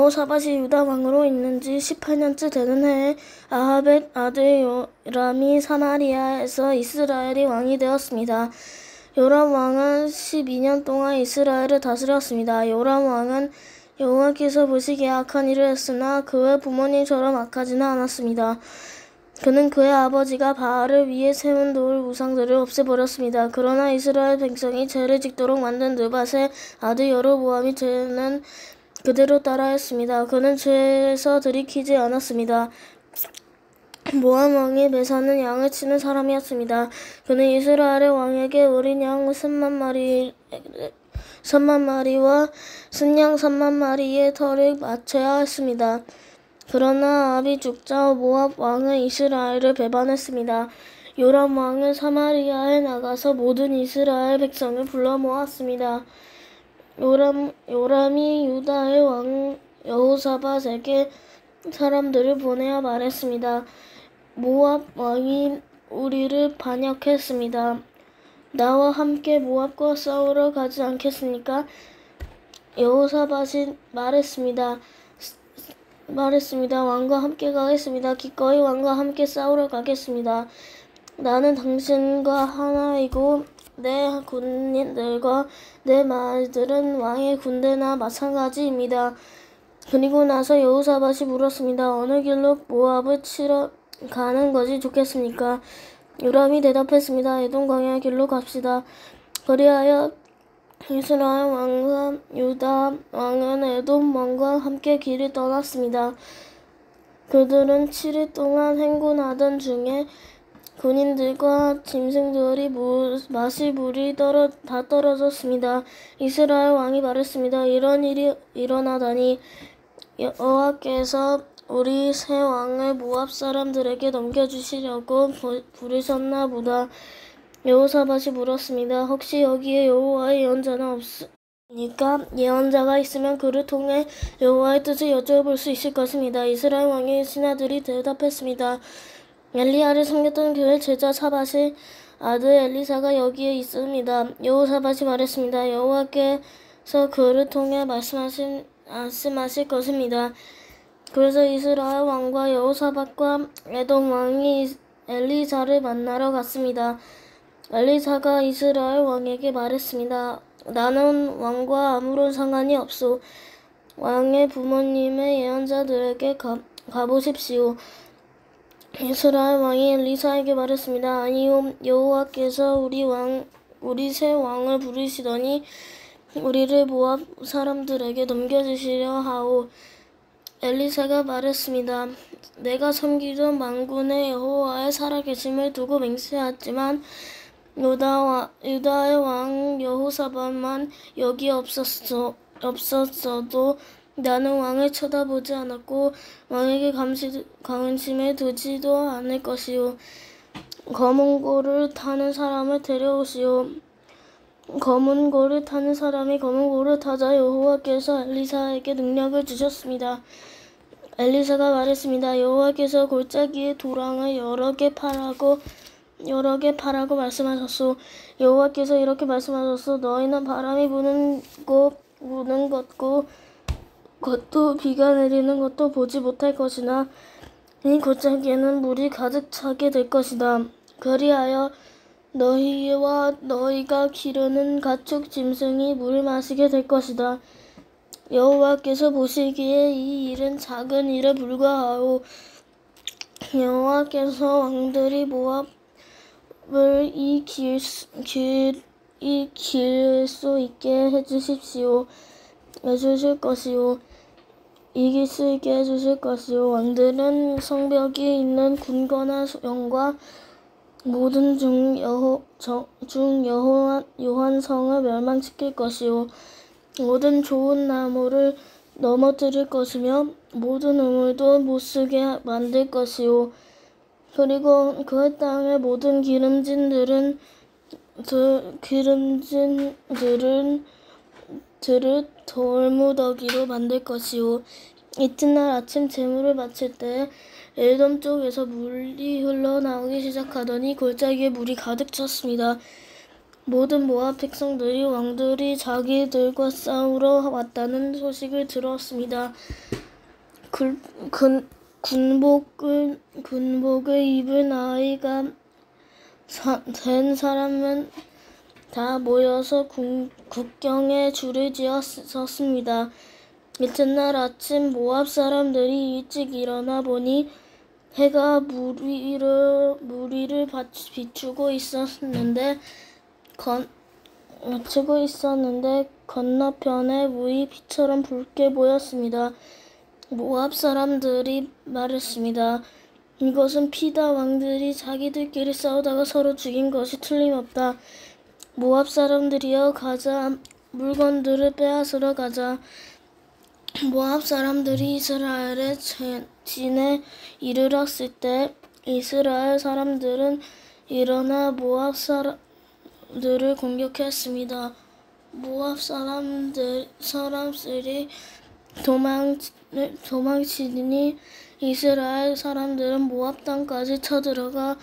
여호사밧이 유다 왕으로 있는 지 18년째 되는 해에 아합의 아들 요람이 사마리아에서 이스라엘의 왕이 되었습니다. 요람 왕은 12년 동안 이스라엘을 다스렸습니다. 요람 왕은 여호와께서 보시기에 악한 일을 했으나 그의 부모님처럼 악하지는 않았습니다. 그는 그의 아버지가 바알을 위해 세운 돌 우상들을 없애버렸습니다. 그러나 이스라엘 백성이 죄를 짓도록 만든 느밧의 아들 여로보암이 죄는 그대로 따라했습니다. 그는 죄에서 들이키지 않았습니다. 모압 왕이 매사는 양을 치는 사람이었습니다. 그는 이스라엘의 왕에게 어린 양 3만 마리와 순양 3만 마리의 터를 바쳐야 했습니다. 그러나 아합이 죽자 모압 왕은 이스라엘을 배반했습니다. 요람 왕은 사마리아에 나가서 모든 이스라엘 백성을 불러 모았습니다. 요람이 유다의 왕 여호사밧에게 사람들을 보내어 말했습니다. 모압 왕이 우리를 반역했습니다. 나와 함께 모압과 싸우러 가지 않겠습니까? 여호사밧이 말했습니다. 왕과 함께 가겠습니다. 기꺼이 왕과 함께 싸우러 가겠습니다. 나는 당신과 하나이고 내 군인들과 내 말들은 왕의 군대나 마찬가지입니다. 그리고 나서 여호사밧이 물었습니다. 어느 길로 모압을 치러 가는 것이 좋겠습니까? 요람이 대답했습니다. 에돔 광야 길로 갑시다. 그리하여 이스라엘 왕과 유다 왕은 에돔 왕과 함께 길을 떠났습니다. 그들은 7일 동안 행군하던 중에 군인들과 짐승들이 마실 물이 다 떨어졌습니다. 이스라엘 왕이 말했습니다. 이런 일이 일어나다니 여호와께서 우리 새 왕을 모압 사람들에게 넘겨주시려고 부르셨나 보다. 여호사밧이 물었습니다. 혹시 여기에 여호와의 예언자는 없습니까? 예언자가 있으면 그를 통해 여호와의 뜻을 여쭤볼 수 있을 것입니다. 이스라엘 왕의 신하들이 대답했습니다. 엘리야를 섬겼던 그의 제자 사밧의 아들 엘리사가 여기에 있습니다. 여호사밧이 말했습니다. 여호와께서 그를 통해 말씀하실 것입니다. 그래서 이스라엘 왕과 여호사밧과 에돔 왕이 엘리사를 만나러 갔습니다. 엘리사가 이스라엘 왕에게 말했습니다. 나는 왕과 아무런 상관이 없소. 왕의 부모님의 예언자들에게 가보십시오. 이스라엘 왕이 엘리사에게 말했습니다. 아니요, 여호와께서 우리 새 왕을 부르시더니 우리를 모압 사람들에게 넘겨주시려 하오. 엘리사가 말했습니다. 내가 섬기던 만군의 여호와의 살아계심을 두고 맹세하지만 유다의 왕 여호사밧만 여기 없었어도 나는 왕을 쳐다보지 않았고 왕에게 관심을 두지도 않을 것이요. 검은 고를 타는 사람을 데려오시오. 검은 고를 타는 사람이 검은 고를 타자 여호와께서 엘리사에게 능력을 주셨습니다. 엘리사가 말했습니다. 여호와께서 골짜기의 도랑을 여러 개 파라고 말씀하셨소. 여호와께서 이렇게 말씀하셨소. 너희는 바람이 부는 것도 비가 내리는 것도 보지 못할 것이나 이 골짜기에는 물이 가득 차게 될 것이다. 그리하여 너희와 너희가 기르는 가축 짐승이 물을 마시게 될 것이다. 여호와께서 보시기에 이 일은 작은 일에 불과하오. 여호와께서 왕들이 모압을 이길 수 있게 해주실 것이요. 이길 수 있게 해주실 것이요. 왕들은 성벽이 있는 궁궐과 영과 모든 요한성을 멸망시킬 것이요. 모든 좋은 나무를 넘어뜨릴 것이며 모든 우물도 못쓰게 만들 것이요. 그리고 그 땅의 모든 기름진들을 돌무더기로 만들 것이요. 이튿날 아침 제물을 바칠 때 에돔 쪽에서 물이 흘러나오기 시작하더니 골짜기에 물이 가득 찼습니다. 모든 모압 백성들이 왕들이 자기들과 싸우러 왔다는 소식을 들었습니다. 군복을 입은 나이가 된 사람은 다 모여서 국경에 줄을 지어 섰습니다. 이튿날 아침 모압 사람들이 일찍 일어나 보니 해가 물 위를 비추고 있었는데 건너편에 물이 피처럼 붉게 보였습니다. 모압 사람들이 말했습니다. 이것은 피다. 왕들이 자기들끼리 싸우다가 서로 죽인 것이 틀림없다. 모압 사람들이여 가자. 물건들을 빼앗으러 가자. 모압 사람들이 이스라엘의 진에 이르렀을 때 이스라엘 사람들은 일어나 모압 사람들을 공격했습니다. 모압 사람들이 도망치니 이스라엘 사람들은 모압 땅까지 쳐들어가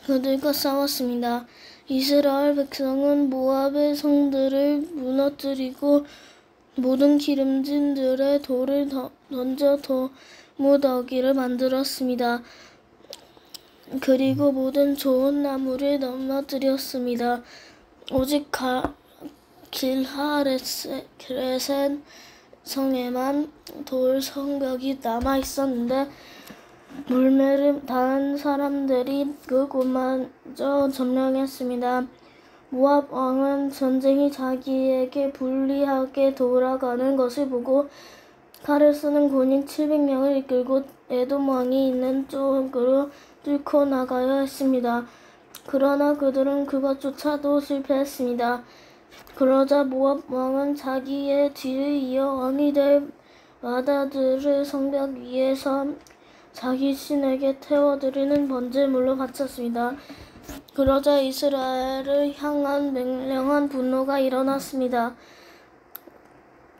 그들과 싸웠습니다. 이스라엘 백성은 모압의 성들을 무너뜨리고 모든 기름진들에 돌을 던져 무더기를 만들었습니다. 그리고 모든 좋은 나무를 넘어뜨렸습니다. 오직 길하레셋 성에만 돌 성벽이 남아 있었는데 물매를 당한 사람들이 그곳마저 점령했습니다. 모압 왕은 전쟁이 자기에게 불리하게 돌아가는 것을 보고 칼을 쓰는 군인 700명을 이끌고 에돔 왕이 있는 쪽으로 뚫고 나가야 했습니다. 그러나 그들은 그것조차도 실패했습니다. 그러자 모압 왕은 자기의 뒤를 이어 왕이 될 마다들을 성벽 위에서 자기 신에게 태워드리는 번제물로 바쳤습니다. 그러자 이스라엘을 향한 맹렬한 분노가 일어났습니다.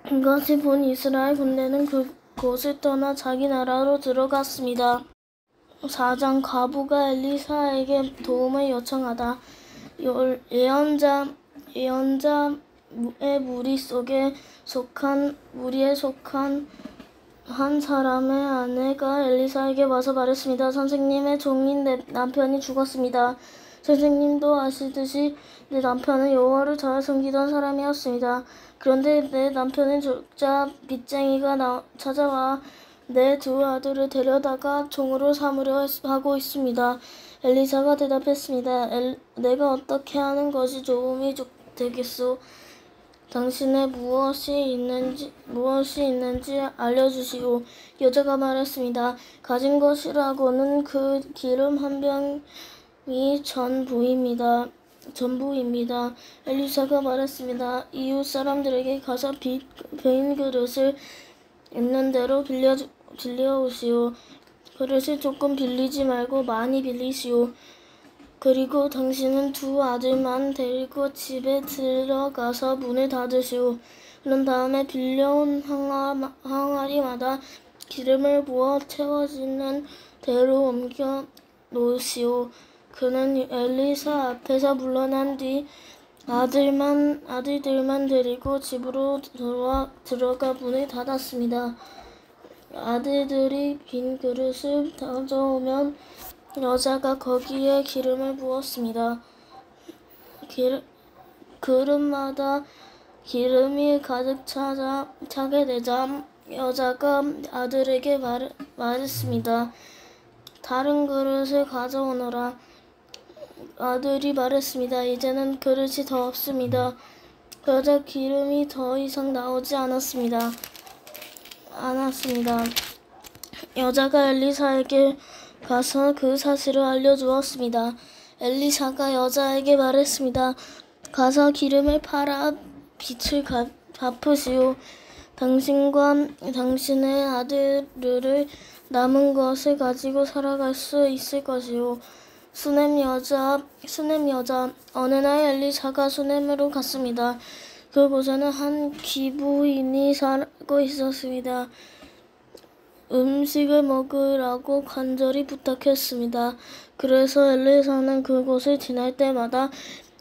이것을 본 이스라엘 군대는 그곳을 떠나 자기 나라로 들어갔습니다. 4장 과부가 엘리사에게 도움을 요청하다. 예언자의 무리에 속한 한 사람의 아내가 엘리사에게 와서 말했습니다. 선생님의 종인 내 남편이 죽었습니다. 선생님도 아시듯이 내 남편은 여호와를 잘 섬기던 사람이었습니다. 그런데 내 남편은 적자 빚쟁이가 찾아와 내 두 아들을 데려다가 종으로 삼으려 하고 있습니다. 엘리사가 대답했습니다. 내가 어떻게 하는 것이 도움이 되겠소? 당신의 무엇이 있는지 알려주시오. 여자가 말했습니다. 가진 것이라고는 그 기름 한 병이 전부입니다. 엘리사가 말했습니다. 이웃 사람들에게 가서 빈 그릇을 있는 대로 빌려오시오. 그릇을 조금 빌리지 말고 많이 빌리시오. 그리고 당신은 두 아들만 데리고 집에 들어가서 문을 닫으시오. 그런 다음에 빌려온 항아리마다 기름을 부어 채워지는 대로 옮겨 놓으시오. 그는 엘리사 앞에서 물러난 뒤 아들들만 데리고 집으로 들어가 문을 닫았습니다. 아들들이 빈 그릇을 가져오면 여자가 거기에 기름을 부었습니다. 그릇마다 기름이 가득 차게 되자 여자가 아들에게 말했습니다. 다른 그릇을 가져오너라. 아들이 말했습니다. 이제는 그릇이 더 없습니다. 그러자 기름이 더 이상 나오지 않았습니다. 여자가 엘리사에게 가서 그 사실을 알려주었습니다. 엘리사가 여자에게 말했습니다. 가서 기름을 팔아 빚을 갚으시오. 당신과 당신의 아들을 남은 것을 가지고 살아갈 수 있을 것이오. 수넴 여자. 어느 날 엘리사가 수넴으로 갔습니다. 그곳에는 한 기브인이 살고 있었습니다. 음식을 먹으라고 간절히 부탁했습니다. 그래서 엘리사는 그곳을 지날 때마다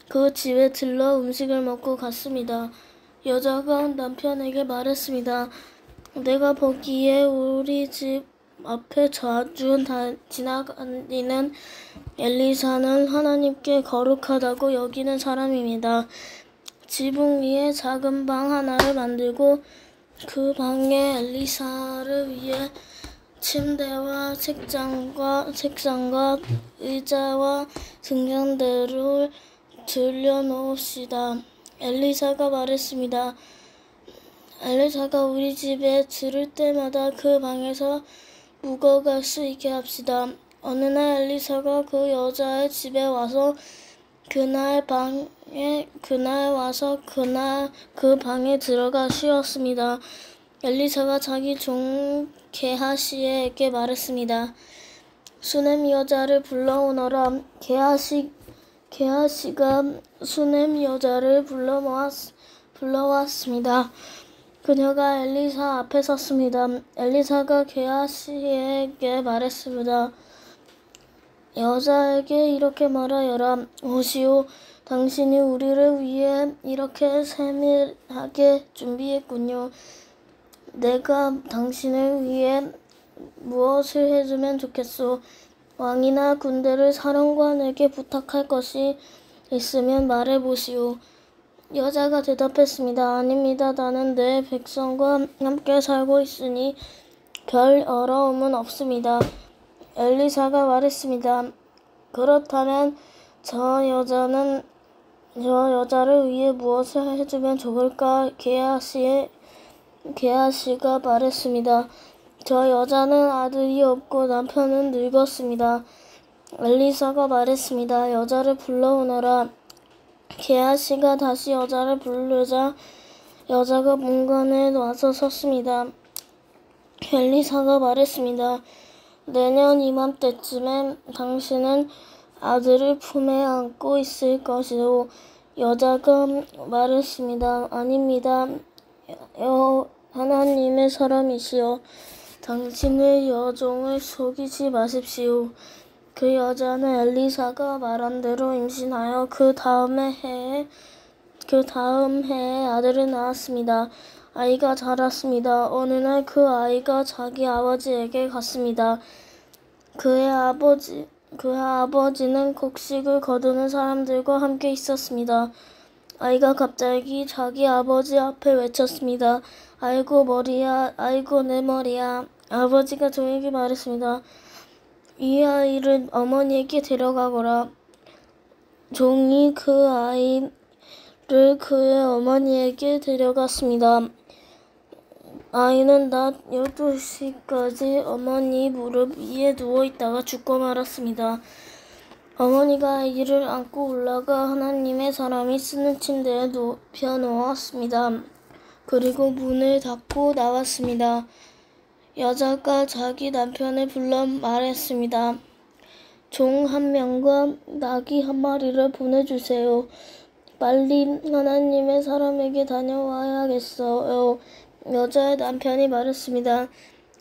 그 집에 들러 음식을 먹고 갔습니다. 여자가 남편에게 말했습니다. 내가 보기에 우리 집 앞에 자주 지나다니는 엘리사는 하나님께 거룩하다고 여기는 사람입니다. 지붕 위에 작은 방 하나를 만들고 그 방에 엘리사를 위해 침대와 책상과 의자와 등잔대를 들여놓읍시다. 엘리사가 말했습니다. 엘리사가 우리 집에 들을 때마다 그 방에서 묵어갈 수 있게 합시다. 어느 날 엘리사가 그 여자의 집에 와서 그날 그 방에 들어가 쉬었습니다. 엘리사가 자기 종 게하시에게 말했습니다. 수넴 여자를 불러오너라. 게하시가 수넴 여자를 불러왔습니다. 그녀가 엘리사 앞에 섰습니다. 엘리사가 게하시에게 말했습니다. 여자에게 이렇게 말하여라. 오시오, 당신이 우리를 위해 이렇게 세밀하게 준비했군요. 내가 당신을 위해 무엇을 해주면 좋겠소? 왕이나 군대를 사령관에게 부탁할 것이 있으면 말해보시오. 여자가 대답했습니다. 아닙니다. 나는 내 백성과 함께 살고 있으니 별 어려움은 없습니다. 엘리사가 말했습니다. 그렇다면 저 여자를 위해 무엇을 해주면 좋을까? 게하시가 말했습니다. 저 여자는 아들이 없고 남편은 늙었습니다. 엘리사가 말했습니다. 여자를 불러오너라. 게하시가 다시 여자를 부르자 여자가 문간에 와서 섰습니다. 엘리사가 말했습니다. 내년 이맘때쯤에 당신은 아들을 품에 안고 있을 것이오. 여자가 말했습니다. 아닙니다. 하나님의 사람이시여, 당신의 여종을 속이지 마십시오. 그 여자는 엘리사가 말한 대로 임신하여 그 다음 해에 아들을 낳았습니다. 아이가 자랐습니다. 어느 날 그 아이가 자기 아버지에게 갔습니다. 그의 아버지는 곡식을 거두는 사람들과 함께 있었습니다. 아이가 갑자기 자기 아버지 앞에 외쳤습니다. 아이고 머리야, 아이고 내 머리야. 아버지가 종에게 말했습니다. 이 아이를 어머니에게 데려가거라. 종이 그 아이를 그의 어머니에게 데려갔습니다. 아이는 낮 12시까지 어머니 무릎 위에 누워있다가 죽고 말았습니다. 어머니가 아이를 안고 올라가 하나님의 사람이 쓰는 침대에 눕혀놓았습니다. 그리고 문을 닫고 나왔습니다. 여자가 자기 남편을 불러 말했습니다. 종 한 명과 나귀 한 마리를 보내주세요. 빨리 하나님의 사람에게 다녀와야겠어요. 여자의 남편이 말했습니다.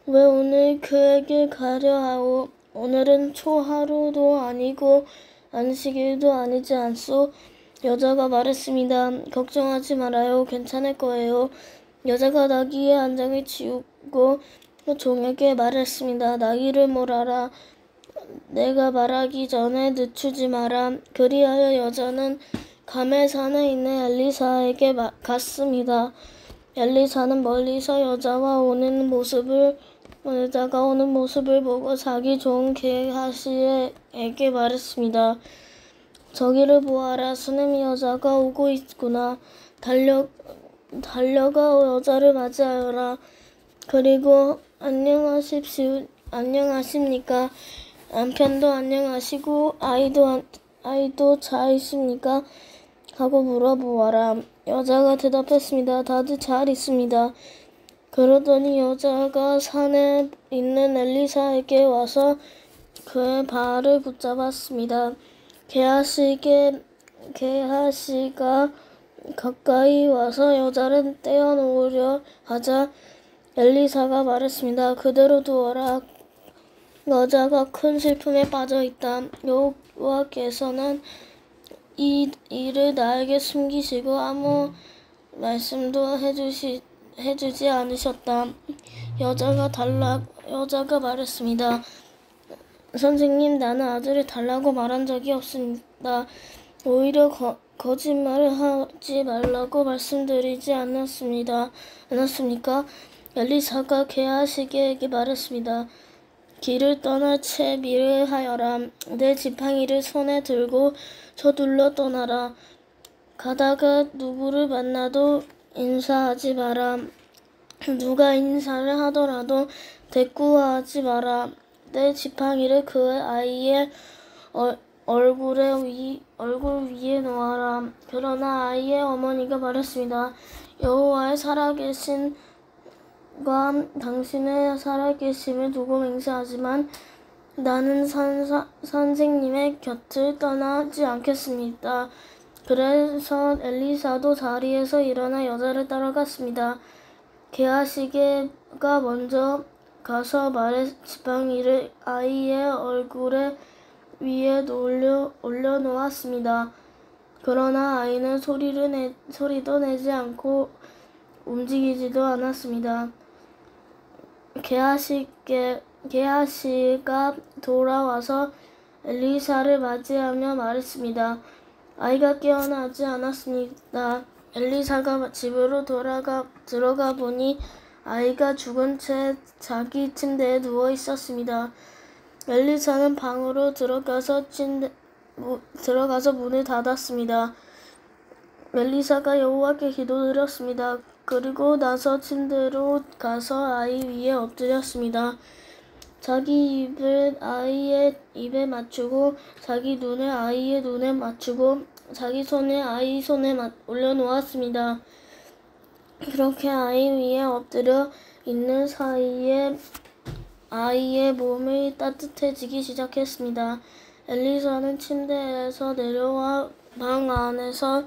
왜 오늘 그에게 가려 하오? 오늘은 초하루도 아니고 안식일도 아니지 않소? 여자가 말했습니다. 걱정하지 말아요. 괜찮을 거예요. 여자가 나귀의 안장을 치우고 종에게 말했습니다. 나귀를 몰아라. 내가 말하기 전에 늦추지 마라. 그리하여 여자는 가멜산에 있는 엘리사에게 갔습니다. 엘리사는 멀리서 여자가 오는 모습을 보고 자기 종 게하시에게 말했습니다. 저기를 보아라. 수넴 여자가 오고 있구나. 달려가 여자를 맞이하여라. 그리고 안녕하십니까? 남편도 안녕하시고 아이도 잘 있습니까? 하고 물어보아라. 여자가 대답했습니다. 다들 잘 있습니다. 그러더니 여자가 산에 있는 엘리사에게 와서 그의 발을 붙잡았습니다. 게하시가 가까이 와서 여자를 떼어놓으려 하자 엘리사가 말했습니다. 그대로 두어라. 여자가 큰 슬픔에 빠져있다. 여호와께서는 이 일을 나에게 숨기시고 아무 말씀도 해주지 않으셨다. 여자가 말했습니다. 선생님, 나는 아들을 달라고 말한 적이 없습니다. 오히려 거짓말을 하지 말라고 말씀드리지 않았습니까? 엘리사가 게하시에게 말했습니다. 길을 떠나 채비를 하여라. 내 지팡이를 손에 들고 서둘러 떠나라. 가다가 누구를 만나도 인사하지 마라. 누가 인사를 하더라도 대꾸하지 마라. 내 지팡이를 그 아이의 얼굴 위에 놓아라. 그러나 아이의 어머니가 말했습니다. 여호와의 살아계신 과 당신의 살아계심을 두고 맹세하지만 나는 선생님의 곁을 떠나지 않겠습니다. 그래서 엘리사도 자리에서 일어나 여자를 따라갔습니다. 게하시가 먼저 가서 지팡이를 아이의 얼굴 위에 올려놓았습니다. 그러나 아이는 소리도 내지 않고 움직이지도 않았습니다. 게하시가 돌아와서 엘리사를 맞이하며 말했습니다. 아이가 깨어나지 않았습니다. 엘리사가 집으로 들어가 보니 아이가 죽은 채 자기 침대에 누워 있었습니다. 엘리사는 방으로 들어가서 문을 닫았습니다. 엘리사가 여호와께 기도드렸습니다. 그리고 나서 침대로 가서 아이 위에 엎드렸습니다. 자기 입을 아이의 입에 맞추고 자기 눈을 아이의 눈에 맞추고 자기 손을 아이 손에 올려놓았습니다. 그렇게 아이 위에 엎드려 있는 사이에 아이의 몸이 따뜻해지기 시작했습니다. 엘리사는 침대에서 내려와 방 안에서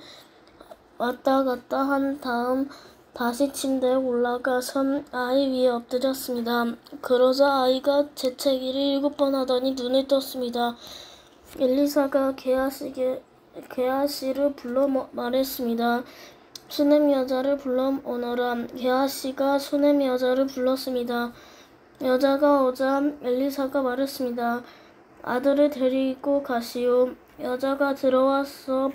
왔다 갔다 한 다음 다시 침대에 올라가서 아이 위에 엎드렸습니다. 그러자 아이가 재채기를 7번 하더니 눈을 떴습니다. 엘리사가 게하시를 불러 말했습니다. 수넴 여자를 불러오너라. 게하시가 수넴 여자를 불렀습니다. 여자가 오자 엘리사가 말했습니다. 아들을 데리고 가시오. 여자가 들어와서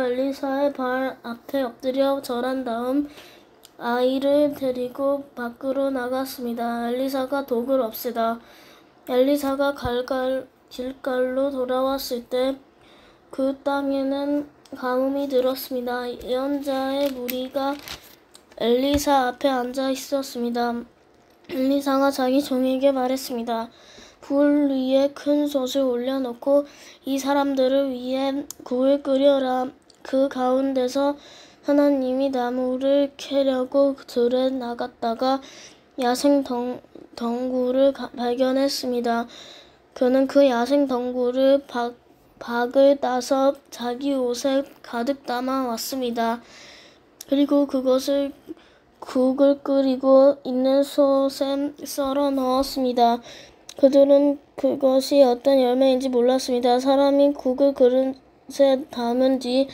엘리사의 발 앞에 엎드려 절한 다음 아이를 데리고 밖으로 나갔습니다. 엘리사가 독을 없애다. 엘리사가 길갈로 돌아왔을 때 그 땅에는 가뭄이 들었습니다. 예언자의 무리가 엘리사 앞에 앉아 있었습니다. 엘리사가 자기 종에게 말했습니다. 불 위에 큰 솥을 올려놓고 이 사람들을 위해 국을 끓여라. 그 가운데서 하나님이 나무를 캐려고 들에 나갔다가 야생 덩굴을 발견했습니다. 그는 그 야생 덩굴을 박을 따서 자기 옷에 가득 담아 왔습니다. 그리고 그것을 국을 끓이고 있는 솥에 썰어 넣었습니다. 그들은 그것이 어떤 열매인지 몰랐습니다. 사람이 국을 그릇에 담은 뒤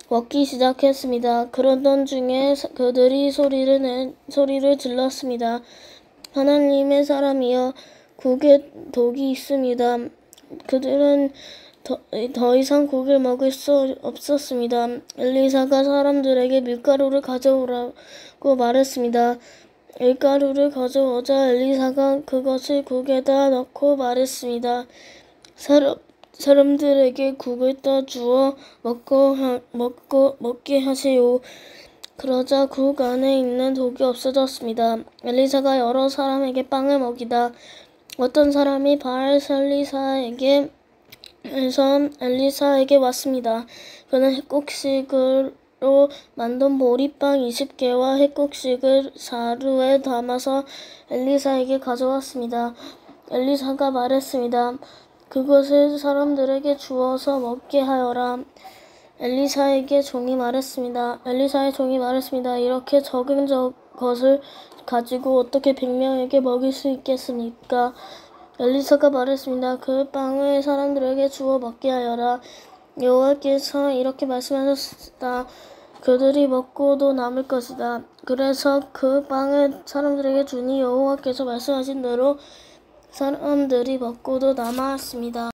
먹기 시작했습니다. 그러던 중에 그들이 소리를 질렀습니다. 하나님의 사람이여, 국에 독이 있습니다. 그들은 더 이상 국을 먹을 수 없었습니다. 엘리사가 사람들에게 밀가루를 가져오라고 말했습니다. 밀가루를 가져오자 엘리사가 그것을 국에다 넣고 말했습니다. 사람들에게 국을 떠주어 먹게 하세요. 그러자 국 안에 있는 독이 없어졌습니다. 엘리사가 여러 사람에게 빵을 먹이다 어떤 사람이 엘리사에게 왔습니다. 그는 핵곡식으로 만든 보리빵 20개와 핵곡식을 사루에 담아서 엘리사에게 가져왔습니다. 엘리사가 말했습니다. 그것을 사람들에게 주어서 먹게 하여라. 엘리사의 종이 말했습니다. 이렇게 적은 것을 가지고 어떻게 100명에게 먹일 수 있겠습니까? 엘리사가 말했습니다. 그 빵을 사람들에게 주어 먹게 하여라. 여호와께서 이렇게 말씀하셨다. 그들이 먹고도 남을 것이다. 그래서 그 빵을 사람들에게 주니 여호와께서 말씀하신 대로 사람들이 먹고도 남았습니다.